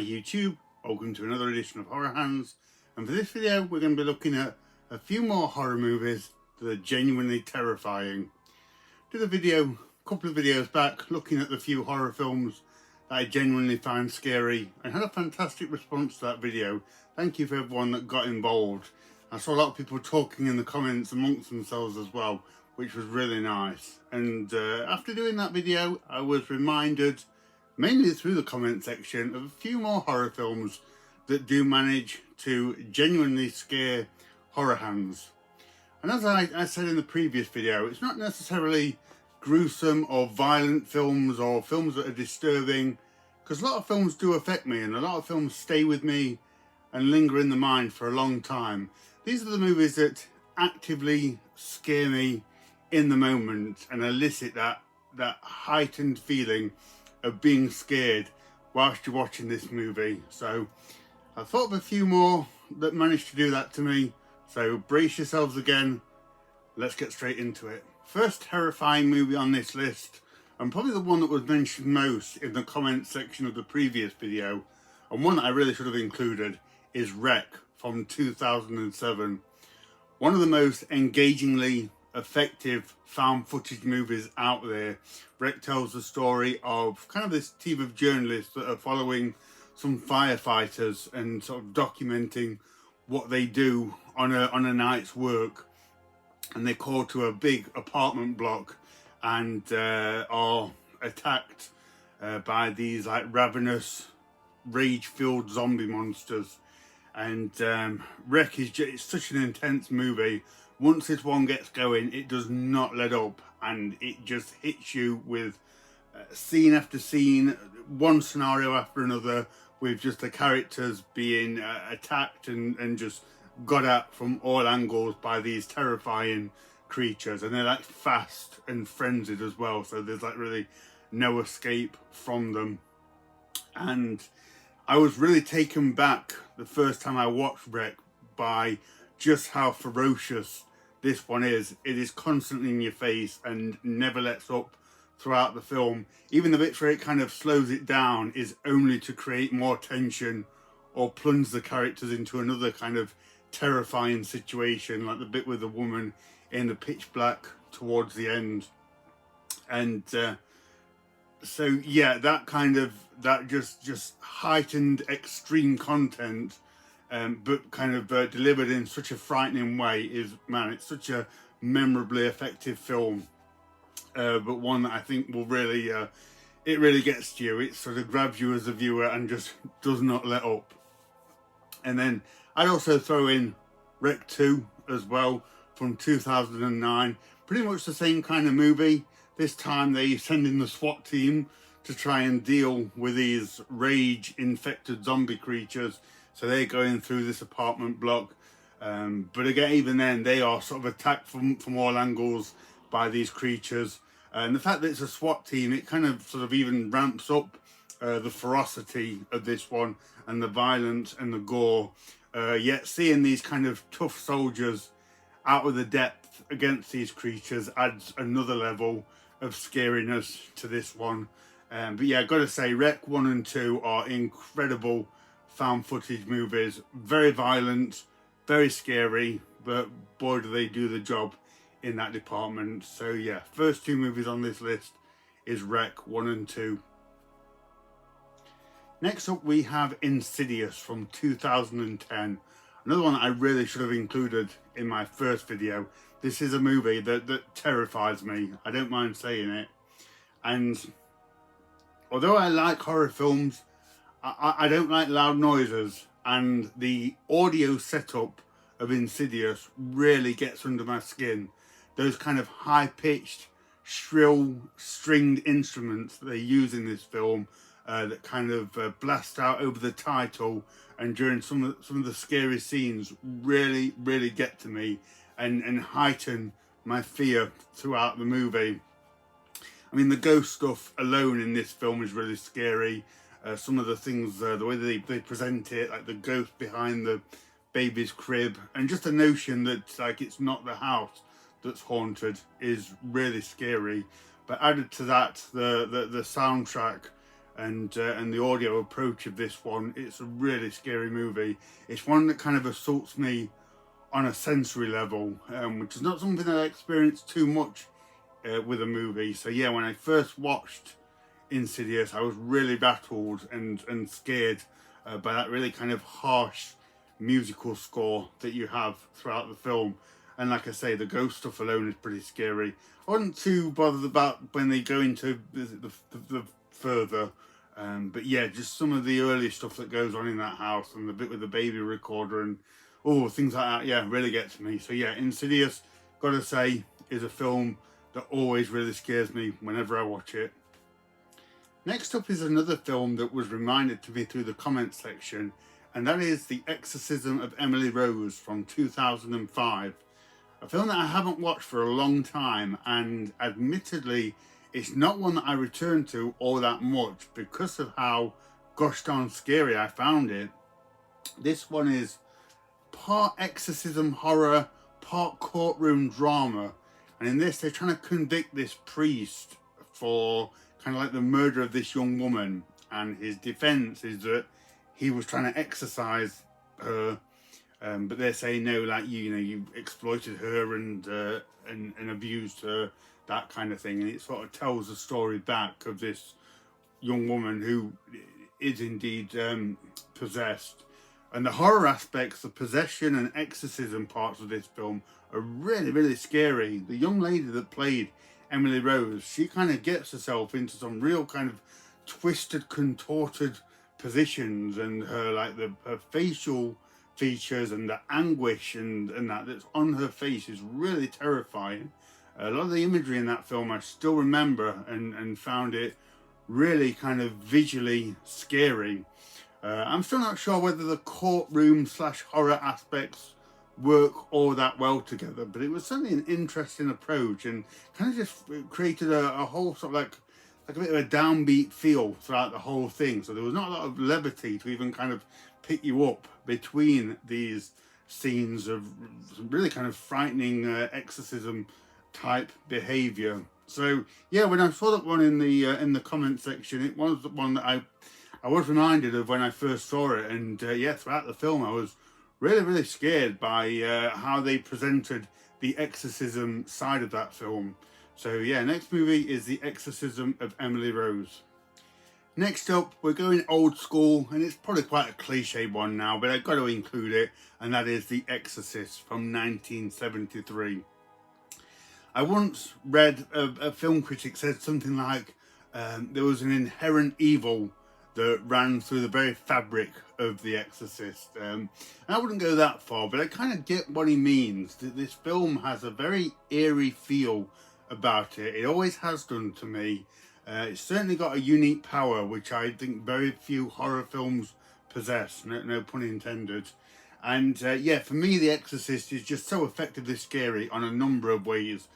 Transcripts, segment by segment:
YouTube, welcome to another edition of Horror Hands, and for this video we're going to be looking at a few more horror movies that are genuinely terrifying. Did a video a couple of videos back looking at the few horror films that I genuinely found scary and had a fantastic response to that video. Thank you for everyone that got involved. I saw a lot of people talking in the comments amongst themselves as well, which was really nice. And after doing that video I was reminded, mainly through the comment section, of a few more horror films that do manage to genuinely scare horror hands. And as I said in the previous video, it's not necessarily gruesome or violent films or films that are disturbing, because a lot of films do affect me and a lot of films stay with me and linger in the mind for a long time. These are the movies that actively scare me in the moment and elicit that heightened feeling of being scared whilst you're watching this movie. So I thought of a few more that managed to do that to me, so brace yourselves again, let's get straight into it. First terrifying movie on this list, and probably the one that was mentioned most in the comments section of the previous video, and one that I really should have included, is Wreck from 2007. One of the most engagingly effective found footage movies out there. Wreck tells the story of kind of this team of journalists that are following some firefighters and sort of documenting what they do on a night's work. And they're called to a big apartment block and are attacked by these like ravenous, rage-filled zombie monsters. And Wreck is it's such an intense movie. Once this one gets going, it does not let up, and it just hits you with scene after scene, one scenario after another, with just the characters being attacked and just got at from all angles by these terrifying creatures. And they're like fast and frenzied as well, so there's like really no escape from them. And I was really taken back the first time I watched Wreck by just how ferocious this one is. It is constantly in your face and never lets up throughout the film. Even the bits where it kind of slows it down is only to create more tension or plunge the characters into another kind of terrifying situation, like the bit with the woman in the pitch black towards the end. And so yeah, that just heightened extreme content, but kind of delivered in such a frightening way it's such a memorably effective film, but one that I think will really it really gets to you. It sort of grabs you as a viewer and just does not let up. And then I'd also throw in Wreck 2 as well from 2009, pretty much the same kind of movie. This time they send in the SWAT team to try and deal with these rage-infected zombie creatures. So they're going through this apartment block. But again, even then, they are sort of attacked from all angles by these creatures. And the fact that it's a SWAT team, it kind of sort of even ramps up the ferocity of this one and the violence and the gore. Yet seeing these kind of tough soldiers out of the depth against these creatures adds another level of scariness to this one. But yeah, I've got to say, Wreck 1 and 2 are incredible found footage movies. Very violent, very scary, but boy do they do the job in that department. So yeah, first two movies on this list is Wreck 1 and 2. Next up we have Insidious from 2010. Another one that I really should have included in my first video. This is a movie that terrifies me. I don't mind saying it. And although I like horror films, I don't like loud noises. And the audio setup of Insidious really gets under my skin. Those kind of high-pitched, shrill, stringed instruments that they use in this film that kind of blast out over the title and during some of the scary scenes really get to me and heighten my fear throughout the movie. I mean, the ghost stuff alone in this film is really scary. Some of the things, the way they present it, like the ghost behind the baby's crib, and just the notion that like it's not the house that's haunted is really scary. But added to that, the soundtrack and the audio approach of this one. It's a really scary movie. It's one that kind of assaults me on a sensory level, which is not something that I experience too much with a movie. So yeah, when I first watched Insidious, I was really battled and scared by that really kind of harsh musical score that you have throughout the film. And like I say, the ghost stuff alone is pretty scary. I wasn't too bothered about when they go into the further, but yeah, just some of the early stuff that goes on in that house and the bit with the baby recorder and things like that, yeah, really gets me. So yeah, Insidious, gotta say, is a film that always really scares me whenever I watch it. Next up is another film that was reminded to me through the comments section, and that is The Exorcism of Emily Rose from 2005. A film that I haven't watched for a long time, and admittedly, it's not one that I return to all that much because of how gosh darn scary I found it. This one is part exorcism horror, part courtroom drama, and in this they're trying to convict this priest for kind of like the murder of this young woman, and his defense is that he was trying to exorcise her, but they're saying no, like you exploited her and abused her, that kind of thing. And it sort of tells the story back of this young woman who is indeed possessed. And the horror aspects, the possession and exorcism parts of this film are really, really scary. The young lady that played Emily Rose, she kind of gets herself into some real kind of twisted, contorted positions, and her facial features and the anguish and that's on her face is really terrifying. A lot of the imagery in that film I still remember and found it really kind of visually scary. I'm still not sure whether the courtroom / horror aspects work all that well together, but it was certainly an interesting approach and kind of just created a whole sort of like a bit of a downbeat feel throughout the whole thing. So there was not a lot of levity to even kind of pick you up between these scenes of really kind of frightening exorcism type behavior. So yeah, when I saw that one in the comment section, it was the one that I was reminded of when I first saw it, and yeah, throughout the film I was really, really scared by how they presented the exorcism side of that film. So yeah, next movie is The Exorcism of Emily Rose. Next up, we're going old school, and it's probably quite a cliche one now, but I've got to include it, and that is The Exorcist from 1973. I once read a film critic said something like, there was an inherent evil that ran through the very fabric of The Exorcist. And I wouldn't go that far, but I kind of get what he means. That this film has a very eerie feel about it. It always has done to me. It's certainly got a unique power, which I think very few horror films possess, no pun intended. And yeah, for me, The Exorcist is just so effectively scary on a number of ways.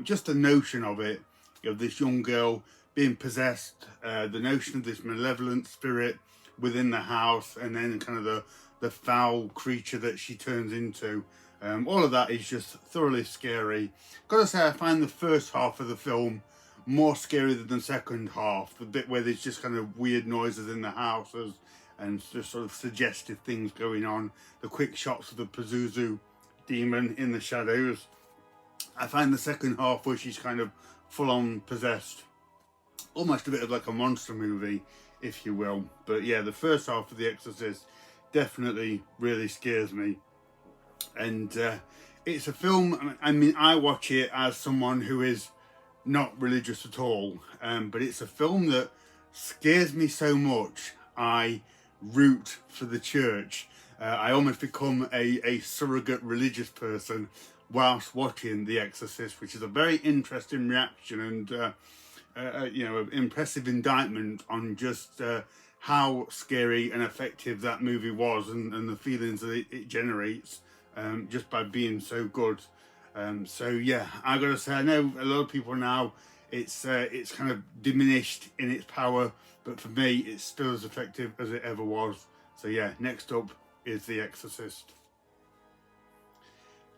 Just the notion of it, of this young girl being possessed, the notion of this malevolent spirit within the house, and then kind of the foul creature that she turns into. All of that is just thoroughly scary. Gotta say, I find the first half of the film more scary than the second half. The bit where there's just kind of weird noises in the house and just sort of suggestive things going on. The quick shots of the Pazuzu demon in the shadows. I find the second half where she's kind of full on possessed. Almost a bit of like a monster movie, if you will. But yeah, the first half of The Exorcist definitely really scares me. And it's a film, I mean, I watch it as someone who is not religious at all. But it's a film that scares me so much, I root for the church. I almost become a surrogate religious person whilst watching The Exorcist, which is a very interesting reaction and impressive indictment on just how scary and effective that movie was and the feelings that it generates just by being so good. So yeah, I gotta say, I know a lot of people now, it's kind of diminished in its power, but for me, it's still as effective as it ever was. So yeah, next up is The Exorcist.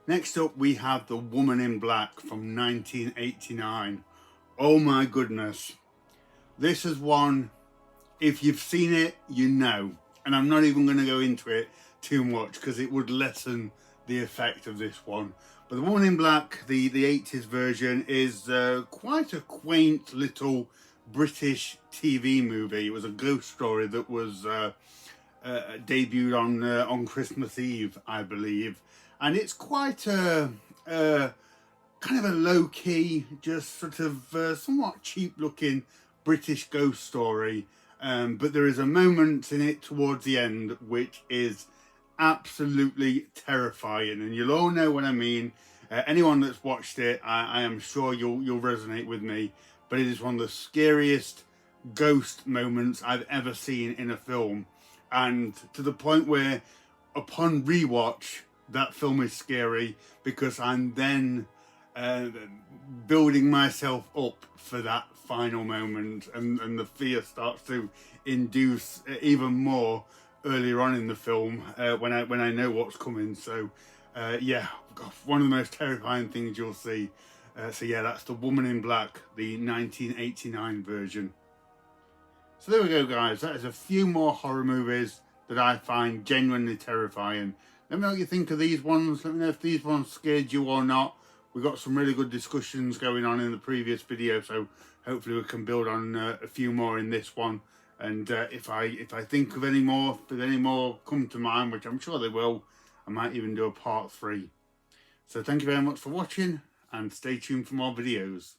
Next up, we have The Woman in Black from 1989. Oh my goodness. This is one If you've seen it, you know. And I'm not even going to go into it too much because it would lessen the effect of this one. But The Woman in Black, the 80s version, is quite a quaint little British TV movie. It was a ghost story that was debuted on Christmas Eve, I believe. And it's quite a kind of a low-key, just sort of somewhat cheap-looking British ghost story. But there is a moment in it towards the end which is absolutely terrifying, and you'll all know what I mean. Anyone that's watched it, I am sure you'll resonate with me. But it is one of the scariest ghost moments I've ever seen in a film, and to the point where, upon rewatch, that film is scary because I'm then building myself up for that final moment, and the fear starts to induce even more earlier on in the film when I know what's coming. So yeah, one of the most terrifying things you'll see. So yeah, that's The Woman in Black, the 1989 version. So there we go, guys. That is a few more horror movies that I find genuinely terrifying. Let me know what you think of these ones. Let me know if these ones scared you or not. We got some really good discussions going on in the previous video, so hopefully we can build on a few more in this one. And if I think of any more, if any more come to mind, which I'm sure they will, I might even do a part 3. So thank you very much for watching, and stay tuned for more videos.